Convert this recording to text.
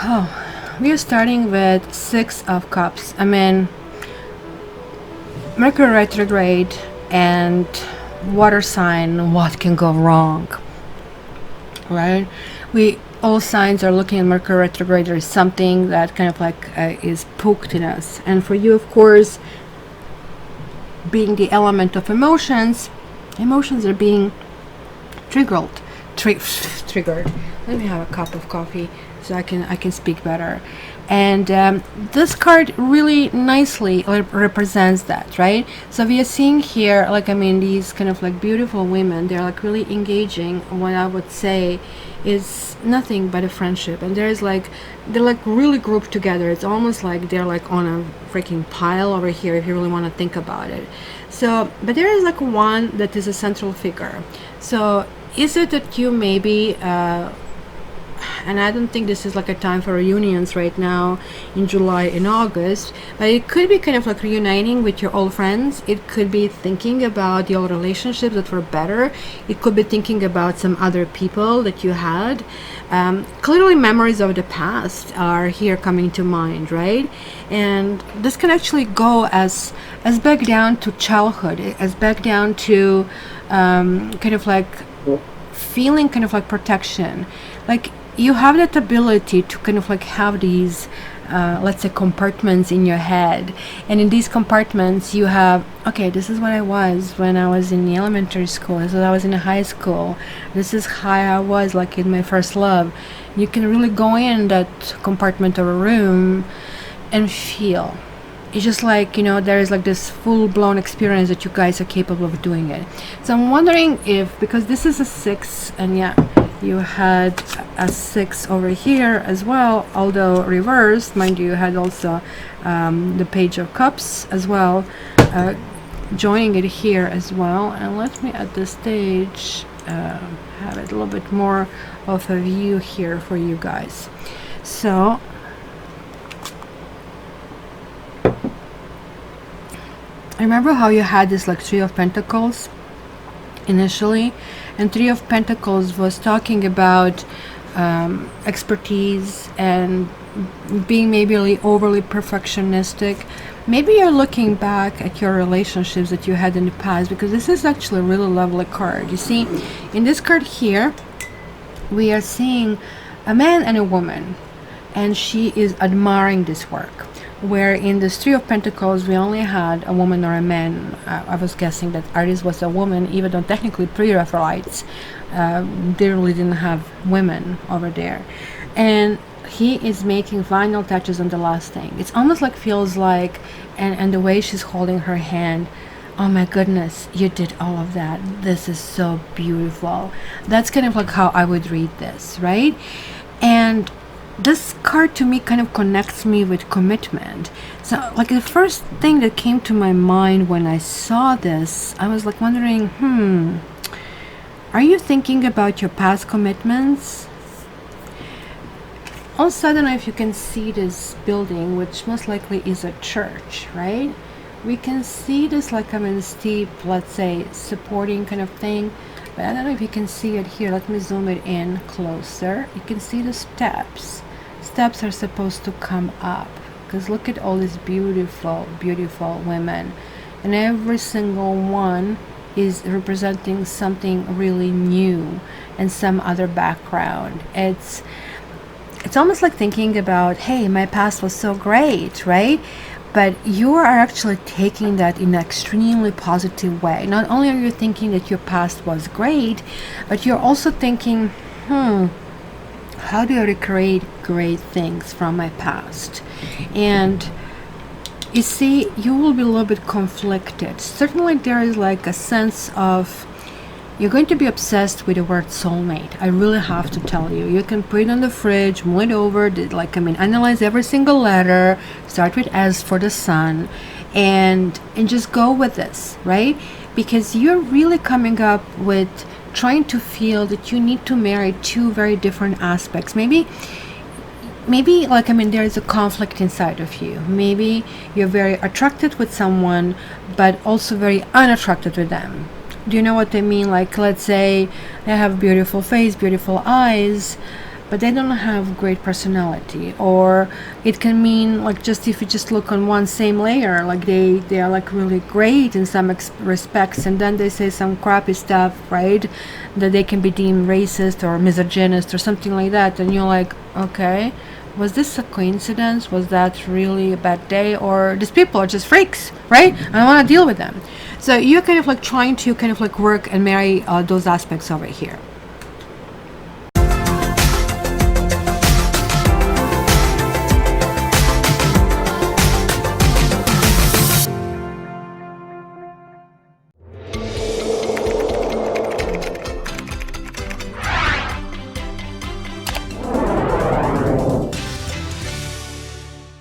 Oh, we are starting with Six of Cups. I mean, Mercury retrograde and water sign, what can go wrong, right? We all signs are looking at Mercury retrograde. There is something that kind of like is poked in us. And for you, of course, being the element of emotions, emotions are being triggered. Triggered. Let me have a cup of coffee so I can speak better. And this card really nicely represents that, right? So we are seeing here, like, I mean, these kind of like beautiful women. They're like really engaging. What I would say is nothing but a friendship, and there's like they're like really grouped together. It's almost like they're like on a freaking pile over here, if you really want to think about it. So, but there is like one that is a central figure. So is it that you maybe and I don't think this is like a time for reunions right now in July and August, but it could be kind of like reuniting with your old friends. It could be thinking about the old relationships that were better. It could be thinking about some other people that you had. Clearly memories of the past are here coming to mind, right? And this can actually go as back down to childhood, as back down to kind of like feeling kind of like protection. Like you have that ability to kind of like have these let's say compartments in your head, and in these compartments you have, okay, this is what I was when I was in the elementary school, this is what I was in high school, this is how I was like in my first love. You can really go in that compartment of a room and feel. It's just like, you know, there is like this full-blown experience that you guys are capable of doing it. So I'm wondering if, because this is a 6, and yeah, you had a 6 over here as well, although reversed, mind you had also the Page of Cups as well, joining it here as well. And let me at this stage have it a little bit more of a view here for you guys. So remember how you had this like Three of Pentacles initially, and Three of Pentacles was talking about expertise and being maybe really overly perfectionistic. Maybe you're looking back at your relationships that you had in the past, because this is actually a really lovely card. You see, in this card here we are seeing a man and a woman, and she is admiring this work. Where in the Three of Pentacles we only had a woman or a man. I was guessing that artist was a woman, even though technically pre-Raphaelites they really didn't have women over there. And he is making final touches on the last thing. It's almost like feels like, and the way she's holding her hand, oh my goodness, you did all of that, this is so beautiful. That's kind of like how I would read this, right? And this card to me kind of connects me with commitment. So like the first thing that came to my mind when I saw this, I was like wondering, are you thinking about your past commitments? Also, I don't know if you can see this building, which most likely is a church, right? We can see this like I'm in a steep, let's say, supporting kind of thing. But I don't know if you can see it here. Let me zoom it in closer. You can see the steps. Steps are supposed to come up, because look at all these beautiful, beautiful women. And every single one is representing something really new and some other background. It's almost like thinking about, hey, my past was so great, right? But you are actually taking that in an extremely positive way. Not only are you thinking that your past was great, but you're also thinking, how do I recreate great things from my past? And you see, you will be a little bit conflicted. Certainly there is like a sense of, you're going to be obsessed with the word soulmate. I really have to tell you. You can put it on the fridge, move it over, analyze every single letter, start with S for the sun, and just go with this, right? Because you're really coming up with trying to feel that you need to marry two very different aspects. Maybe there is a conflict inside of you. Maybe you're very attracted with someone, but also very unattracted with them. Do you know what I mean? Like, let's say they have a beautiful face, beautiful eyes, but they don't have great personality. Or it can mean like, just if you just look on one same layer, like they are like really great in some respects, and then they say some crappy stuff, right, that they can be deemed racist or misogynist or something like that, and you're like, okay, was this a coincidence? Was that really a bad day? Or these people are just freaks, right? I don't want to deal with them. So you're kind of like trying to kind of like work and marry those aspects over here.